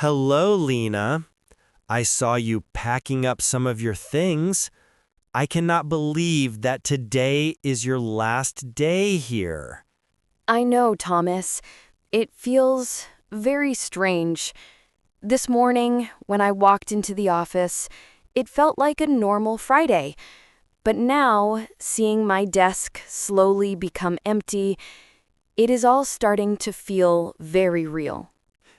Hello, Lena. I saw you packing up some of your things. I cannot believe that today is your last day here. I know, Thomas. It feels very strange. This morning, when I walked into the office, it felt like a normal Friday. But now, seeing my desk slowly become empty, it is all starting to feel very real.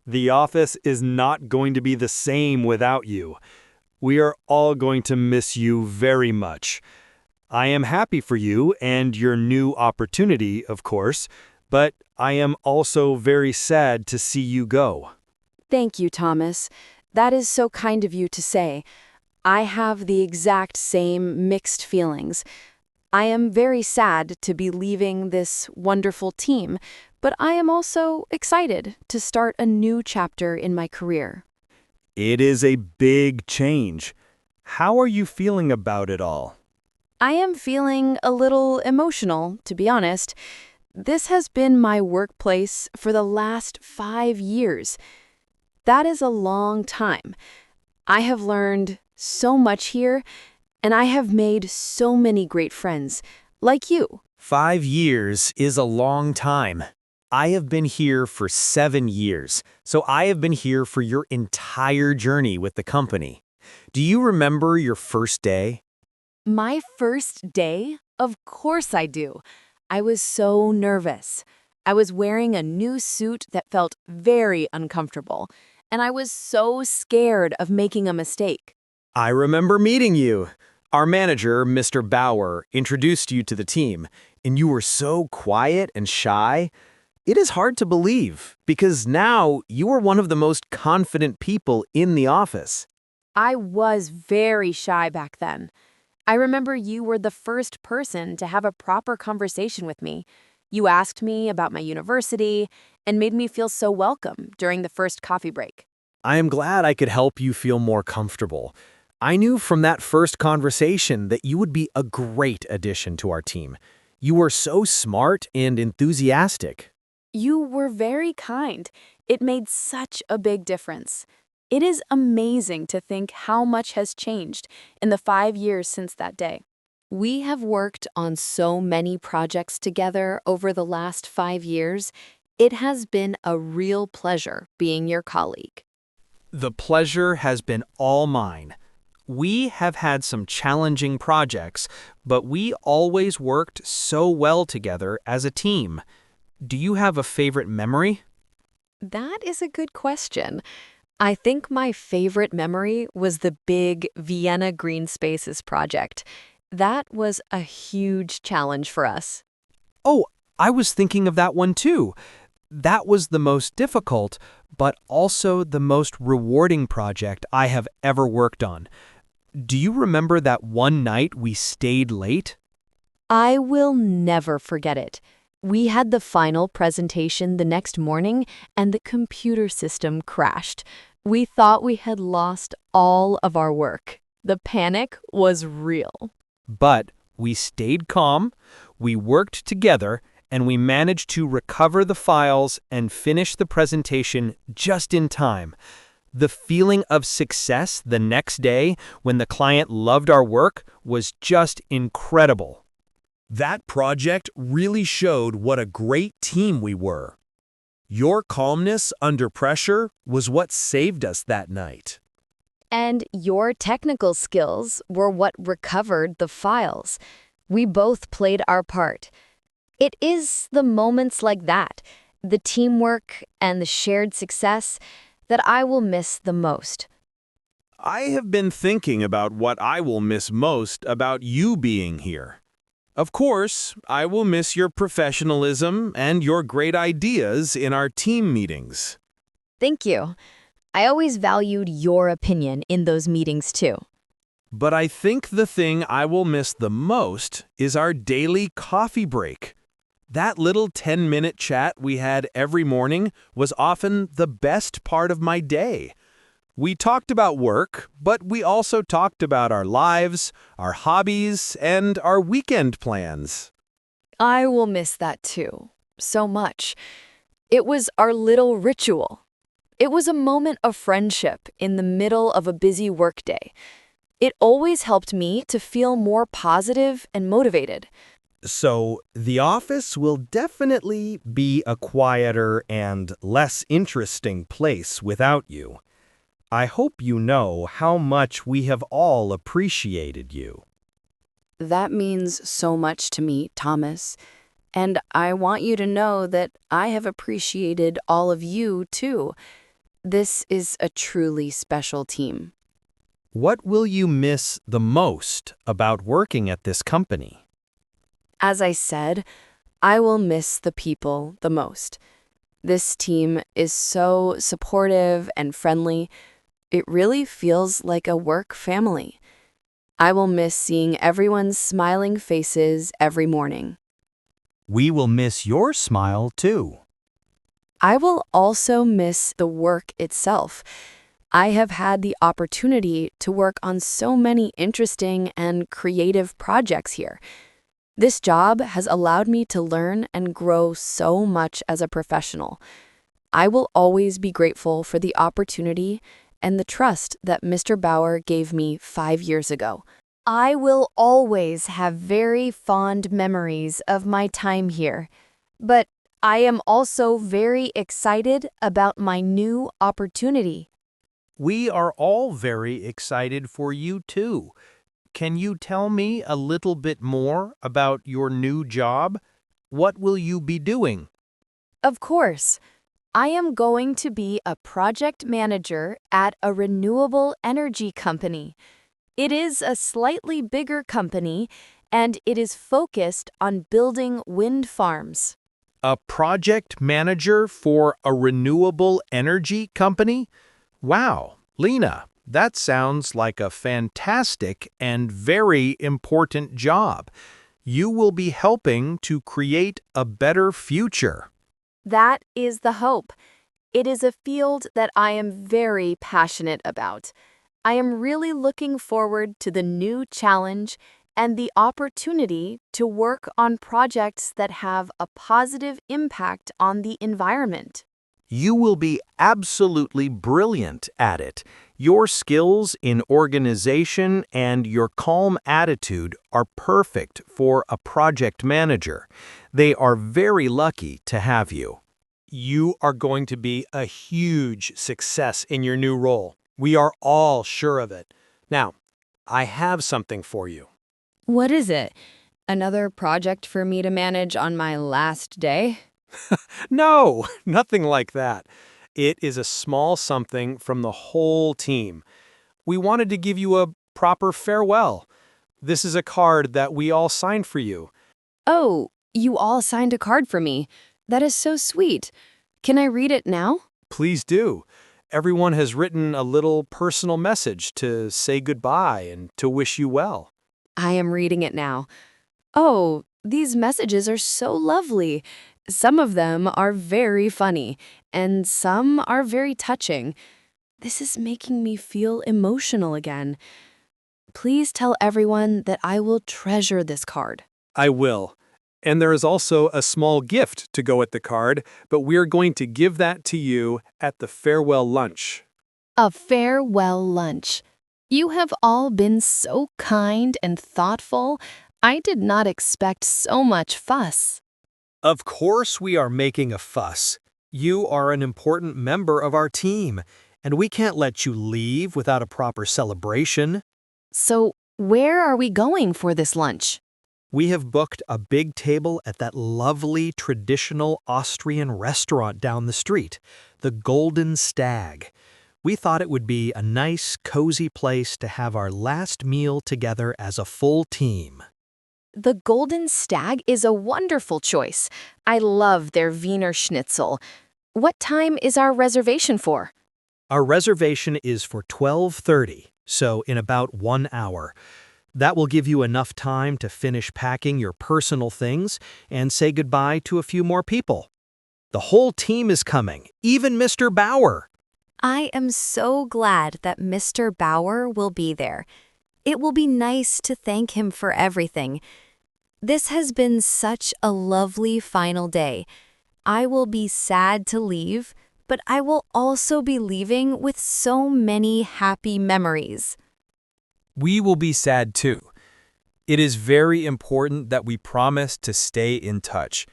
The office is not going to be the same without you. We are all going to miss you very much. I am happy for you and your new opportunity, of course, but I am also very sad to see you go. Thank you, Thomas. That is so kind of you to say. I have the exact same mixed feelings. I am very sad to be leaving this wonderful team, but I am also excited to start a new chapter in my career. It is a big change. How are you feeling about it all? I am feeling a little emotional, to be honest. This has been my workplace for the last 5 years. That is a long time. I have learned so much here, and I have made so many great friends, like you. 5 years is a long time. I have been here for 7 years, so I have been here for your entire journey with the company. Do you remember your first day? My first day? Of course I do. I was so nervous. I was wearing a new suit that felt very uncomfortable, and I was so scared of making a mistake. I remember meeting you. Our manager, Mr. Bauer, introduced you to the team, and you were so quiet and shy. It is hard to believe, because now you are one of the most confident people in the office. I was very shy back then. I remember you were the first person to have a proper conversation with me. You asked me about my university and made me feel so welcome during the first coffee break. I am glad I could help you feel more comfortable. I knew from that first conversation that you would be a great addition to our team. You were so smart and enthusiastic. You were very kind. It made such a big difference. It is amazing to think how much has changed in the 5 years since that day. We have worked on so many projects together over the last 5 years. It has been a real pleasure being your colleague. The pleasure has been all mine. We have had some challenging projects, but we always worked so well together as a team. Do you have a favorite memory? That is a good question. I think my favorite memory was the big Vienna Green Spaces project. That was a huge challenge for us. Oh, I was thinking of that one too. That was the most difficult, but also the most rewarding project I have ever worked on. Do you remember that one night we stayed late? I will never forget it. We had the final presentation the next morning, and the computer system crashed. We thought we had lost all of our work. The panic was real. But we stayed calm, we worked together, and we managed to recover the files and finish the presentation just in time. The feeling of success the next day when the client loved our work was just incredible. That project really showed what a great team we were. Your calmness under pressure was what saved us that night. And your technical skills were what recovered the files. We both played our part. It is the moments like that, the teamwork and the shared success, that I will miss the most. I have been thinking about what I will miss most about you being here. Of course, I will miss your professionalism and your great ideas in our team meetings. Thank you. I always valued your opinion in those meetings too. But I think the thing I will miss the most is our daily coffee break. That little 10-minute chat we had every morning was often the best part of my day. We talked about work, but we also talked about our lives, our hobbies, and our weekend plans. I will miss that too, so much. It was our little ritual. It was a moment of friendship in the middle of a busy workday. It always helped me to feel more positive and motivated. So, the office will definitely be a quieter and less interesting place without you. I hope you know how much we have all appreciated you. That means so much to me, Thomas. And I want you to know that I have appreciated all of you, too. This is a truly special team. What will you miss the most about working at this company? As I said, I will miss the people the most. This team is so supportive and friendly. It really feels like a work family. I will miss seeing everyone's smiling faces every morning. We will miss your smile, too. I will also miss the work itself. I have had the opportunity to work on so many interesting and creative projects here. This job has allowed me to learn and grow so much as a professional. I will always be grateful for the opportunity and the trust that Mr. Bauer gave me 5 years ago. I will always have very fond memories of my time here, but I am also very excited about my new opportunity. We are all very excited for you, too. Can you tell me a little bit more about your new job? What will you be doing? Of course, I am going to be a project manager at a renewable energy company. It is a slightly bigger company, and it is focused on building wind farms. A project manager for a renewable energy company? Wow, Lena, that sounds like a fantastic and very important job. You will be helping to create a better future. That is the hope. It is a field that I am very passionate about. I am really looking forward to the new challenge and the opportunity to work on projects that have a positive impact on the environment. You will be absolutely brilliant at it. Your skills in organization and your calm attitude are perfect for a project manager. They are very lucky to have you. You are going to be a huge success in your new role. We are all sure of it. Now, I have something for you. What is it? Another project for me to manage on my last day? No, nothing like that. It is a small something from the whole team. We wanted to give you a proper farewell. This is a card that we all signed for you. Oh, you all signed a card for me. That is so sweet. Can I read it now? Please do. Everyone has written a little personal message to say goodbye and to wish you well. I am reading it now. Oh, these messages are so lovely. Some of them are very funny, and some are very touching. This is making me feel emotional again. Please tell everyone that I will treasure this card. I will. And there is also a small gift to go with the card, but we're going to give that to you at the farewell lunch. A farewell lunch. You have all been so kind and thoughtful. I did not expect so much fuss. Of course we are making a fuss. You are an important member of our team, and we can't let you leave without a proper celebration. So, where are we going for this lunch? We have booked a big table at that lovely traditional Austrian restaurant down the street, the Golden Stag. We thought it would be a nice, cozy place to have our last meal together as a full team. The Golden Stag is a wonderful choice. I love their Wiener Schnitzel. What time is our reservation for? Our reservation is for 12:30, so in about 1 hour. That will give you enough time to finish packing your personal things and say goodbye to a few more people. The whole team is coming, even Mr. Bauer. I am so glad that Mr. Bauer will be there. It will be nice to thank him for everything. This has been such a lovely final day. I will be sad to leave, but I will also be leaving with so many happy memories. We will be sad too. It is very important that we promise to stay in touch.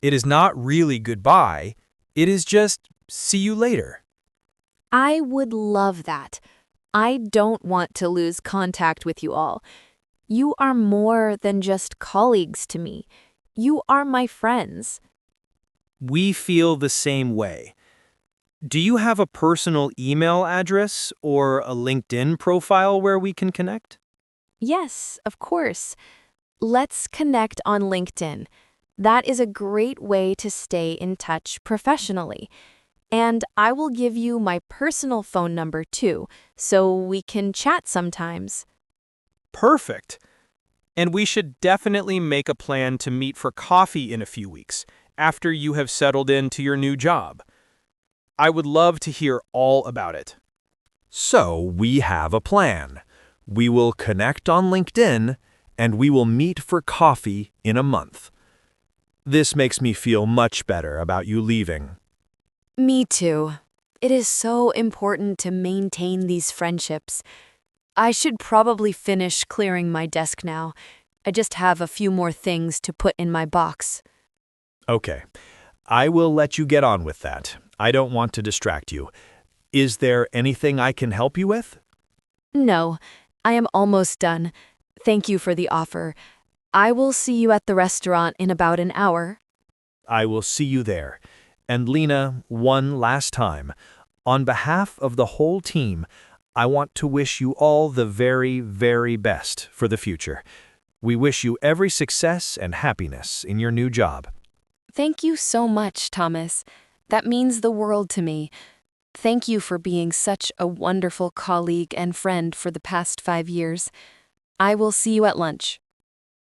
It is not really goodbye, it is just see you later. I would love that. I don't want to lose contact with you all. You are more than just colleagues to me. You are my friends. We feel the same way. Do you have a personal email address or a LinkedIn profile where we can connect? Yes, of course. Let's connect on LinkedIn. That is a great way to stay in touch professionally. And I will give you my personal phone number too, so we can chat sometimes. Perfect. And we should definitely make a plan to meet for coffee in a few weeks, after you have settled into your new job. I would love to hear all about it. So we have a plan. We will connect on LinkedIn and we will meet for coffee in a month. This makes me feel much better about you leaving. Me too. It is so important to maintain these friendships. I should probably finish clearing my desk now. I just have a few more things to put in my box. Okay, I will let you get on with that. I don't want to distract you. Is there anything I can help you with? No, I am almost done. Thank you for the offer. I will see you at the restaurant in about an hour. I will see you there. And Lena, one last time, on behalf of the whole team, I want to wish you all the very, very best for the future. We wish you every success and happiness in your new job. Thank you so much, Thomas. That means the world to me. Thank you for being such a wonderful colleague and friend for the past 5 years. I will see you at lunch.